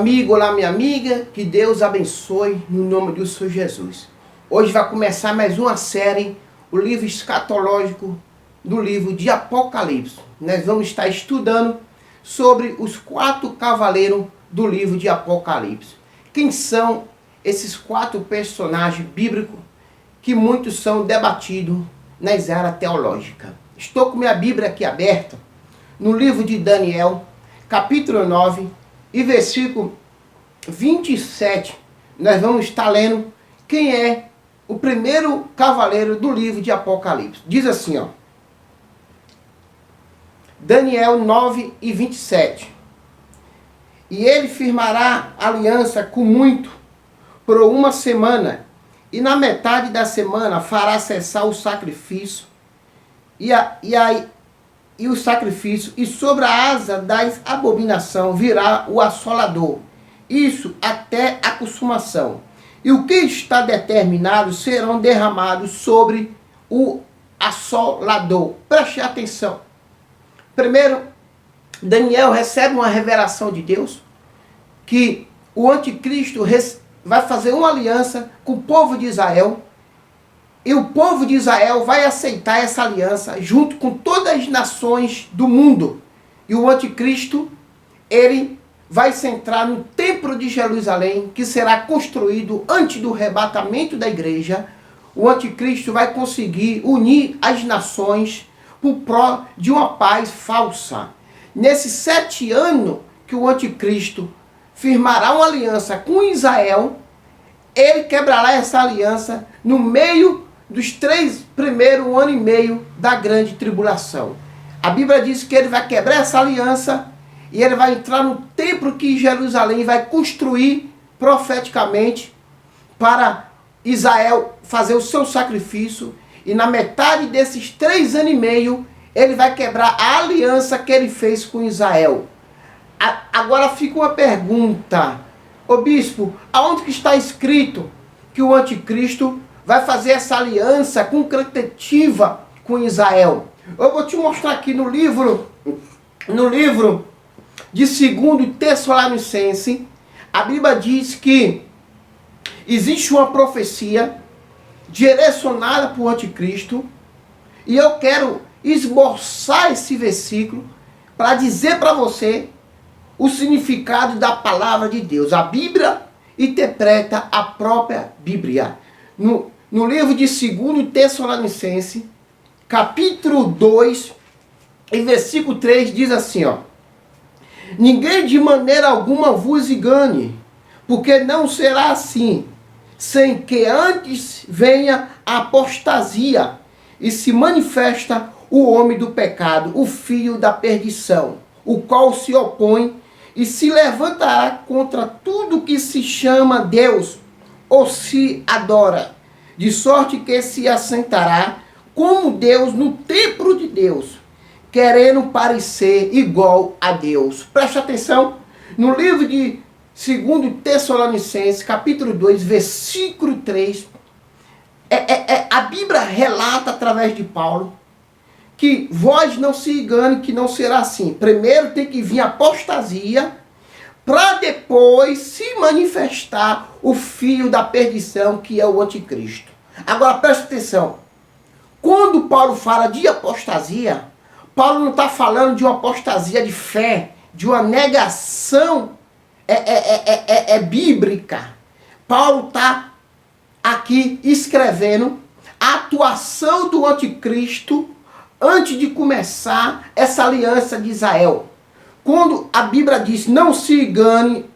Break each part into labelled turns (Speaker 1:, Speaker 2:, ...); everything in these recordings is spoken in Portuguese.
Speaker 1: amigo, olá minha amiga, que Deus abençoe no nome do Senhor Jesus. Hoje vai começar mais uma série, o livro escatológico do livro de Apocalipse. Nós vamos estar estudando sobre os 4 cavaleiros do livro de Apocalipse. Quem são esses 4 personagens bíblicos que muitos são debatidos nas áreas teológicas? Estou com minha Bíblia aqui aberta no livro de Daniel, capítulo 9, e versículo 27, nós vamos estar lendo quem é o primeiro cavaleiro do livro de Apocalipse. Diz assim, ó. Daniel 9 e 27. E ele firmará aliança com muito por uma semana, e na metade da semana fará cessar o sacrifício e o sacrifício, e sobre a asa das abominação virá o assolador, isso até a consumação. E o que está determinado serão derramados sobre o assolador. Preste atenção. Primeiro, Daniel recebe uma revelação de Deus que o anticristo vai fazer uma aliança com o povo de Israel. E o povo de Israel vai aceitar essa aliança junto com todas as nações do mundo. E o anticristo, ele vai se entrar no templo de Jerusalém, que será construído antes do arrebatamento da igreja. O anticristo vai conseguir unir as nações por pró de uma paz falsa. Nesses 7 anos que o anticristo firmará uma aliança com Israel, ele quebrará essa aliança no meio dos 3 primeiros anos e meio da grande tribulação. A Bíblia diz que ele vai quebrar essa aliança e ele vai entrar no templo que Jerusalém vai construir profeticamente para Israel fazer o seu sacrifício. E na metade desses 3 anos e meio, ele vai quebrar a aliança que ele fez com Israel. Agora fica uma pergunta. Ô bispo, aonde que está escrito que o anticristo vai fazer essa aliança concretativa com Israel? Eu vou te mostrar aqui no livro de 2 Tessalonicenses. A Bíblia diz que existe uma profecia direcionada para o anticristo, e eu quero esboçar esse versículo para dizer para você o significado da palavra de Deus. A Bíblia interpreta a própria Bíblia. No livro de 2 Tessalonicenses, capítulo 2, e versículo 3, diz assim, ó. Ninguém de maneira alguma vos engane, porque não será assim, sem que antes venha a apostasia, e se manifesta o homem do pecado, o filho da perdição, o qual se opõe e se levantará contra tudo que se chama Deus, ou se adora, de sorte que se assentará como Deus no templo de Deus, querendo parecer igual a Deus. Preste atenção, no livro de 2 Tessalonicenses, capítulo 2, versículo 3, a Bíblia relata através de Paulo que vós não se engane, que não será assim. Primeiro tem que vir a apostasia, para depois se manifestar o filho da perdição, que é o anticristo. Agora preste atenção. Quando Paulo fala de apostasia, Paulo não está falando de uma apostasia de fé, de uma negação bíblica. Paulo está aqui escrevendo a atuação do anticristo antes de começar essa aliança de Israel. Quando a Bíblia diz, não se engane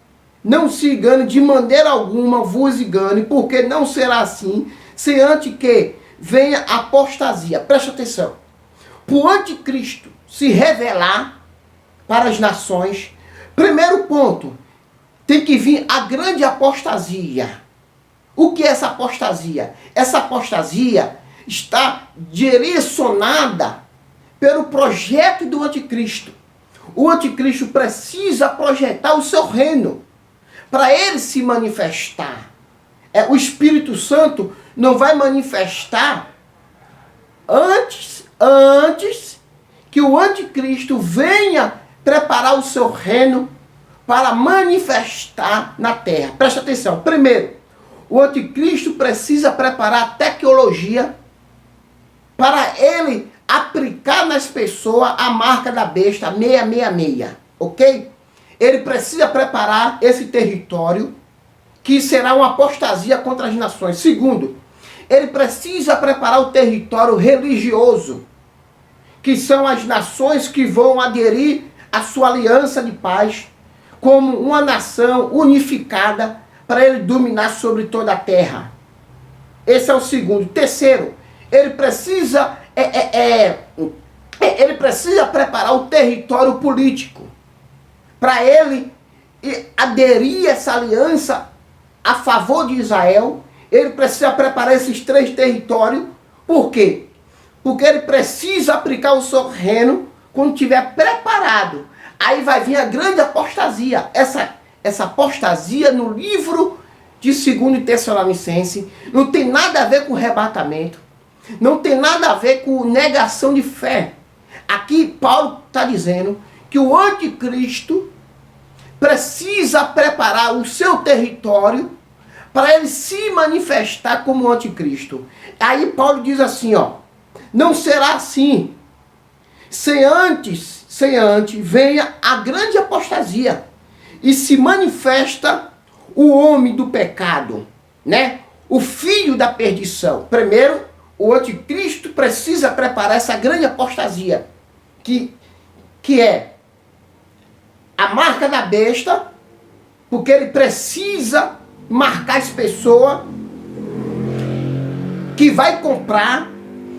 Speaker 1: de maneira alguma, vos engane, porque não será assim, sem antes que venha a apostasia. Preste atenção. Para o anticristo se revelar para as nações, primeiro ponto, tem que vir a grande apostasia. O que é essa apostasia? Essa apostasia está direcionada pelo projeto do anticristo. O anticristo precisa projetar o seu reino para ele se manifestar. O Espírito Santo não vai manifestar antes que o anticristo venha preparar o seu reino para manifestar na terra. Preste atenção. Primeiro, o anticristo precisa preparar a tecnologia para ele aplicar nas pessoas a marca da besta 666, ok? Ele precisa preparar esse território que será uma apostasia contra as nações. Segundo, ele precisa preparar o território religioso, que são as nações que vão aderir à sua aliança de paz como uma nação unificada para ele dominar sobre toda a terra. Esse é o segundo. Terceiro, ele precisa preparar o território político para ele aderir a essa aliança a favor de Israel. Ele precisa preparar esses 3 territórios. Por quê? Porque ele precisa aplicar o seu reino quando estiver preparado. Aí vai vir a grande apostasia. Essa apostasia no livro de 2 Tessalonicenses não tem nada a ver com arrebatamento. Não tem nada a ver com negação de fé. Aqui Paulo está dizendo que o anticristo precisa preparar o seu território para ele se manifestar como anticristo. Aí Paulo diz assim, ó, não será assim, sem antes venha a grande apostasia e se manifesta o homem do pecado, né? O filho da perdição. Primeiro, o anticristo precisa preparar essa grande apostasia, que é a marca da besta, porque ele precisa marcar as pessoas que vai comprar,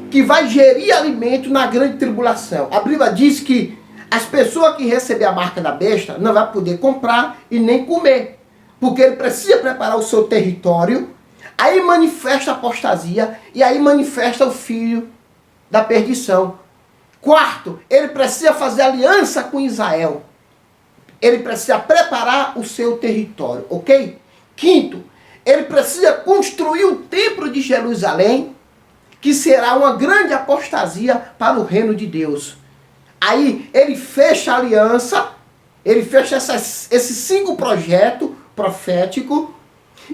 Speaker 1: que vai gerir alimento na grande tribulação. A Bíblia diz que as pessoas que receber a marca da besta não vai poder comprar e nem comer, porque ele precisa preparar o seu território. Aí manifesta a apostasia e aí manifesta o filho da perdição. Quarto, ele precisa fazer aliança com Israel. Ele precisa preparar o seu território, ok? Quinto, ele precisa construir o templo de Jerusalém, que será uma grande apostasia para o reino de Deus. Aí ele fecha a aliança, ele fecha esses 5 projetos proféticos,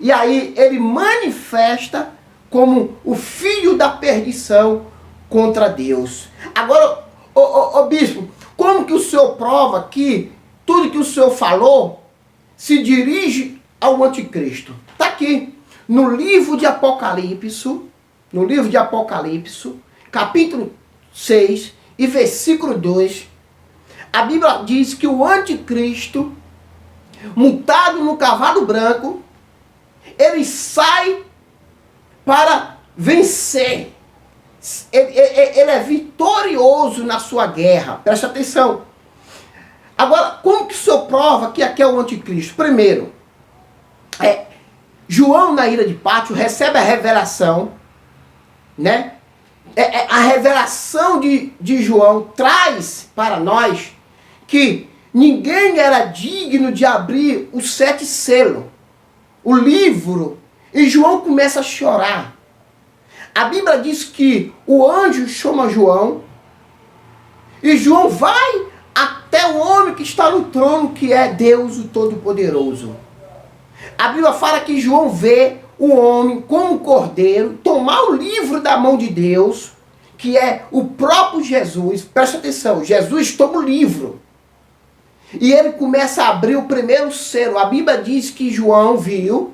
Speaker 1: e aí ele manifesta como o filho da perdição contra Deus. Agora, ô bispo, como que o senhor prova que tudo que o senhor falou se dirige ao anticristo? Está aqui, no livro de Apocalipse, capítulo 6 e versículo 2, a Bíblia diz que o anticristo, montado no cavalo branco, ele sai para vencer. Ele é vitorioso na sua guerra. Preste atenção. Agora, como que o senhor prova que aqui é o anticristo? Primeiro, João, na ilha de Pátio, recebe a revelação, né? A revelação de João traz para nós que ninguém era digno de abrir os 7 selos, o livro, e João começa a chorar. A Bíblia diz que o anjo chama João, e João vai até o homem que está no trono, que é Deus o Todo-Poderoso. A Bíblia fala que João vê o homem como cordeiro tomar o livro da mão de Deus, que é o próprio Jesus. Presta atenção, Jesus toma o livro. E ele começa a abrir o primeiro selo. A Bíblia diz que João viu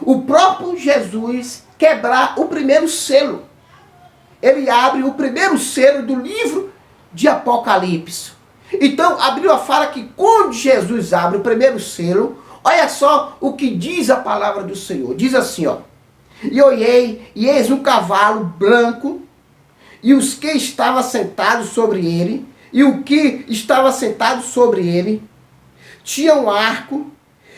Speaker 1: o próprio Jesus quebrar o primeiro selo. Ele abre o primeiro selo do livro de Apocalipse. Então a Bíblia fala que quando Jesus abre o primeiro selo, olha só o que diz a palavra do Senhor. Diz assim, ó: e olhei, e eis um cavalo branco, e os que estavam sentados sobre ele, e o que estava sentado sobre ele, tinha um arco,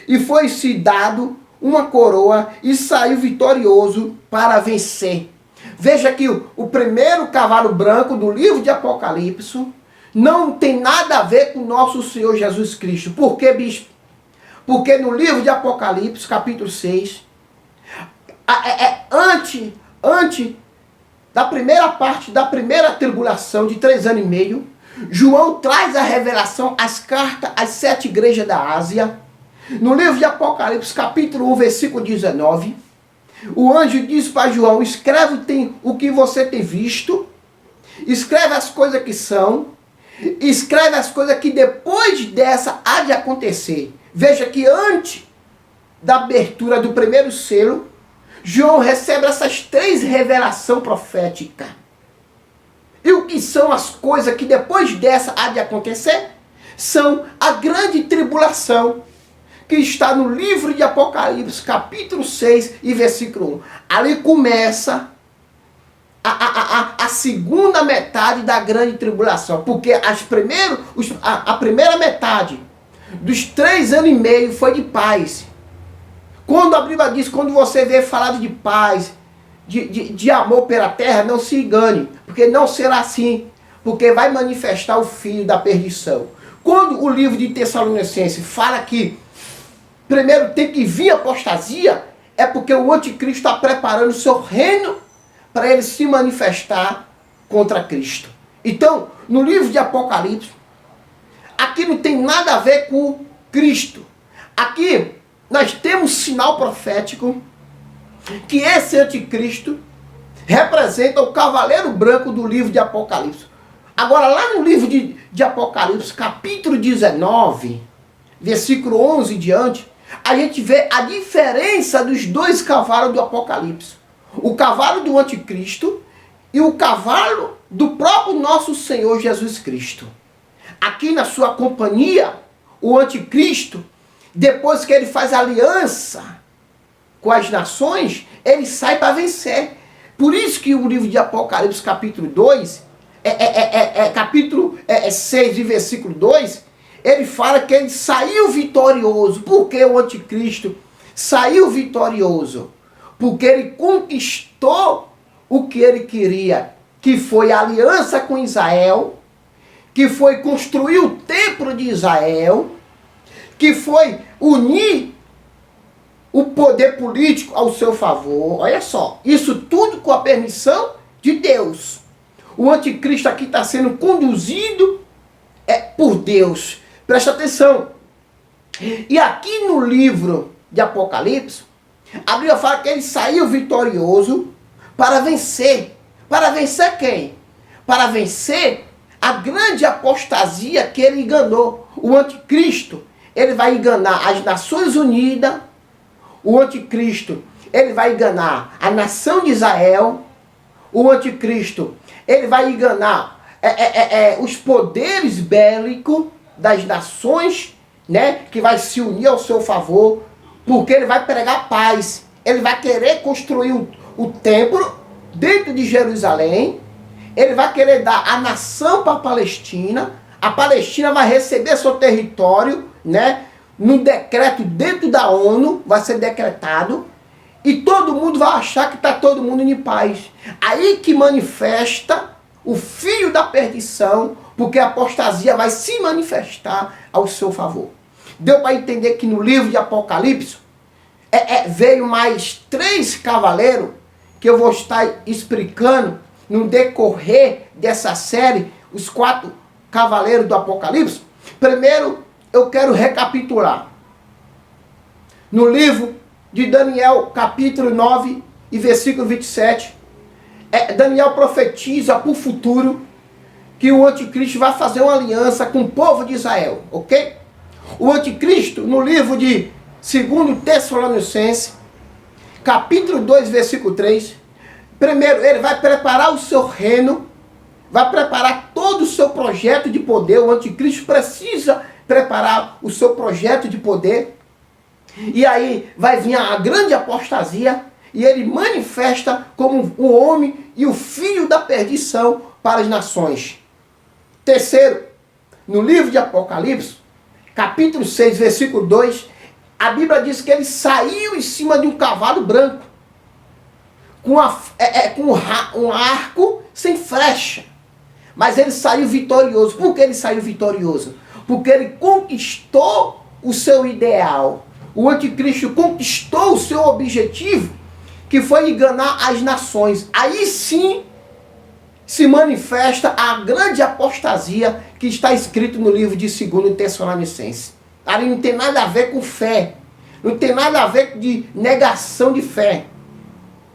Speaker 1: e foi-se dado uma coroa, e saiu vitorioso para vencer. Veja que o primeiro cavalo branco do livro de Apocalipse não tem nada a ver com nosso Senhor Jesus Cristo. Por quê, bispo? Porque no livro de Apocalipse, capítulo 6, antes da primeira parte da primeira tribulação de 3 anos e meio, João traz a revelação, as cartas às 7 igrejas da Ásia. No livro de Apocalipse, capítulo 1, versículo 19, o anjo diz para João, escreve o que você tem visto, escreve as coisas que são, escreve as coisas que depois dessa há de acontecer. Veja que antes da abertura do primeiro selo, João recebe essas 3 revelações proféticas. E o que são as coisas que depois dessa há de acontecer? São a grande tribulação, que está no livro de Apocalipse, capítulo 6 e versículo 1. Ali começa a segunda metade da grande tribulação, porque a primeira metade dos 3 anos e meio foi de paz. Quando a Bíblia diz, quando você vê falado de paz, de amor pela terra, não se engane, porque não será assim, porque vai manifestar o filho da perdição. Quando o livro de Tessalonicenses fala que primeiro tem que vir a apostasia, é porque o anticristo está preparando o seu reino para ele se manifestar contra Cristo. Então, no livro de Apocalipse, aqui não tem nada a ver com Cristo. Aqui nós temos sinal profético que esse anticristo representa o cavaleiro branco do livro de Apocalipse. Agora, lá no livro de Apocalipse, capítulo 19, versículo 11 em diante, a gente vê a diferença dos 2 cavalos do Apocalipse. O cavalo do anticristo e o cavalo do próprio nosso Senhor Jesus Cristo. Aqui na sua companhia, o anticristo, depois que ele faz aliança com as nações, ele sai para vencer. Por isso que o livro de Apocalipse, capítulo 2, capítulo 6 e versículo 2, ele fala que ele saiu vitorioso. Por que o anticristo saiu vitorioso? Porque ele conquistou o que ele queria, que foi a aliança com Israel, que foi construir o templo de Israel, que foi unir o poder político ao seu favor. Olha só, isso tudo com a permissão de Deus. O anticristo aqui está sendo conduzido por Deus. Presta atenção. E aqui no livro de Apocalipse, a Bíblia fala que ele saiu vitorioso para vencer. Para vencer quem? Para vencer a grande apostasia que ele enganou. O anticristo, ele vai enganar as Nações Unidas. O anticristo, ele vai enganar a nação de Israel. O anticristo, ele vai enganar os poderes bélicos das nações, né, que vai se unir ao seu favor, porque ele vai pregar paz. Ele vai querer construir o templo dentro de Jerusalém. Ele vai querer dar a nação para a Palestina. A Palestina vai receber seu território, né, no decreto dentro da ONU, vai ser decretado. E todo mundo vai achar que está todo mundo em paz. Aí que manifesta o filho da perdição, porque a apostasia vai se manifestar ao seu favor. Deu para entender que no livro de Apocalipse veio mais 3 cavaleiros que eu vou estar explicando no decorrer dessa série, os 4 cavaleiros do Apocalipse. Primeiro, eu quero recapitular. No livro de Daniel, capítulo 9 e versículo 27, Daniel profetiza para o futuro que o anticristo vai fazer uma aliança com o povo de Israel, ok? O anticristo, no livro de 2 Tessalonicenses, capítulo 2, versículo 3, primeiro, ele vai preparar o seu reino, vai preparar todo o seu projeto de poder. O anticristo precisa preparar o seu projeto de poder. E aí vai vir a grande apostasia, e ele manifesta como o homem e o filho da perdição para as nações. Terceiro, no livro de Apocalipse, capítulo 6, versículo 2, a Bíblia diz que ele saiu em cima de um cavalo branco, com um arco sem flecha. Mas ele saiu vitorioso. Por que ele saiu vitorioso? Porque ele conquistou o seu ideal. O anticristo conquistou o seu objetivo, que foi enganar as nações. Aí sim, se manifesta a grande apostasia que está escrito no livro de 2 Tessalonicenses. Ali não tem nada a ver com fé. Não tem nada a ver de negação de fé.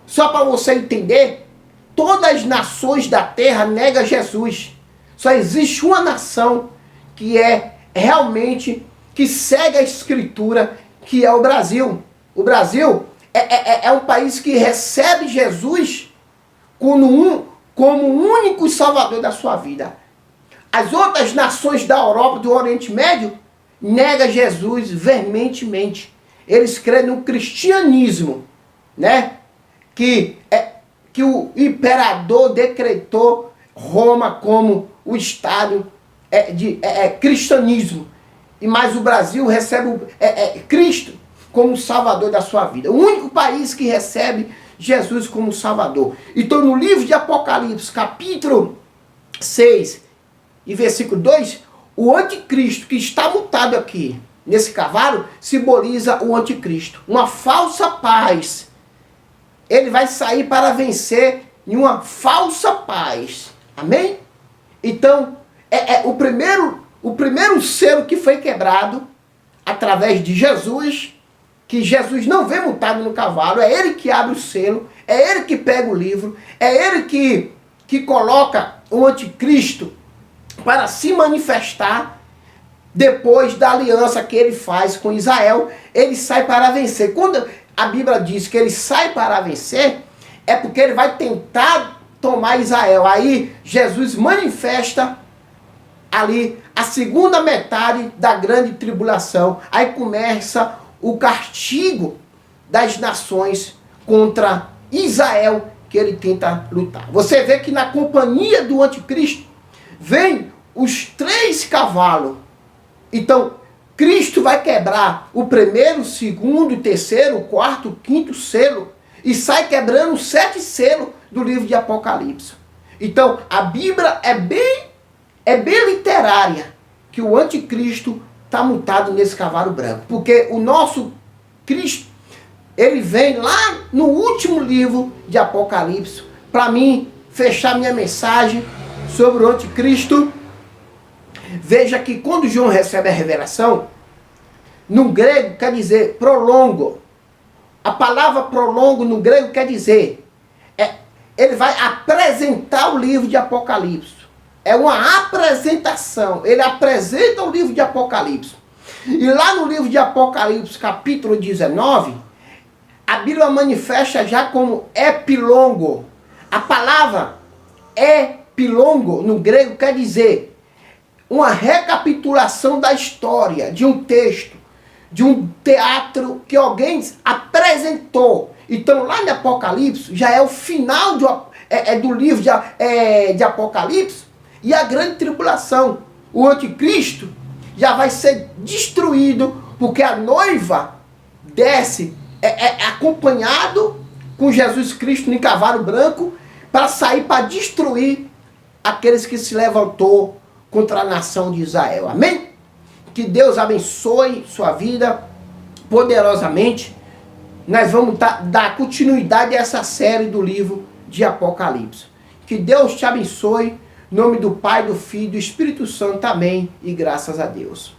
Speaker 1: Só para você entender, todas as nações da terra negam Jesus. Só existe uma nação que é realmente, que segue a Escritura, que é o Brasil. O Brasil é um país que recebe Jesus como o único Salvador da sua vida. As outras nações da Europa, do Oriente Médio, negam Jesus veementemente. Eles creem no cristianismo, né? Que o imperador decretou Roma como o estado de cristianismo. Mas o Brasil recebe Cristo como Salvador da sua vida. O único país que recebe Jesus como Salvador. Então, no livro de Apocalipse, capítulo 6 e versículo 2, o anticristo que está montado aqui, nesse cavalo, simboliza o anticristo. Uma falsa paz. Ele vai sair para vencer em uma falsa paz. Amém? Então, o primeiro selo que foi quebrado através de Jesus, que Jesus não vem montado no cavalo, é ele que abre o selo, é ele que pega o livro, é ele que coloca o anticristo para se manifestar. Depois da aliança que ele faz com Israel, ele sai para vencer. Quando a Bíblia diz que ele sai para vencer, é porque ele vai tentar tomar Israel. Aí Jesus manifesta ali a segunda metade da grande tribulação. Aí começa o castigo das nações contra Israel, que ele tenta lutar. Você vê que na companhia do anticristo vem os 3 cavalos. Então, Cristo vai quebrar o primeiro, o segundo, o terceiro, o quarto, o quinto selo e sai quebrando os 7 selos do livro de Apocalipse. Então, a Bíblia é bem literária que o anticristo está montado nesse cavalo branco. Porque o nosso Cristo, ele vem lá no último livro de Apocalipse para mim fechar minha mensagem sobre o anticristo. Veja que quando João recebe a revelação, no grego quer dizer prolongo. A palavra prolongo no grego quer dizer, ele vai apresentar o livro de Apocalipse. É uma apresentação. Ele apresenta o livro de Apocalipse. E lá no livro de Apocalipse, capítulo 19, a Bíblia manifesta já como epilongo. A palavra epilongo no grego quer dizer uma recapitulação da história, de um texto, de um teatro que alguém apresentou. Então lá em Apocalipse já é o final do livro de Apocalipse e a grande tribulação. O anticristo já vai ser destruído porque a noiva desce acompanhado com Jesus Cristo em cavalo branco para sair para destruir aqueles que se levantou contra a nação de Israel. Amém? Que Deus abençoe sua vida poderosamente. Nós vamos dar continuidade a essa série do livro de Apocalipse. Que Deus te abençoe. Em nome do Pai, do Filho e do Espírito Santo. Amém. E graças a Deus.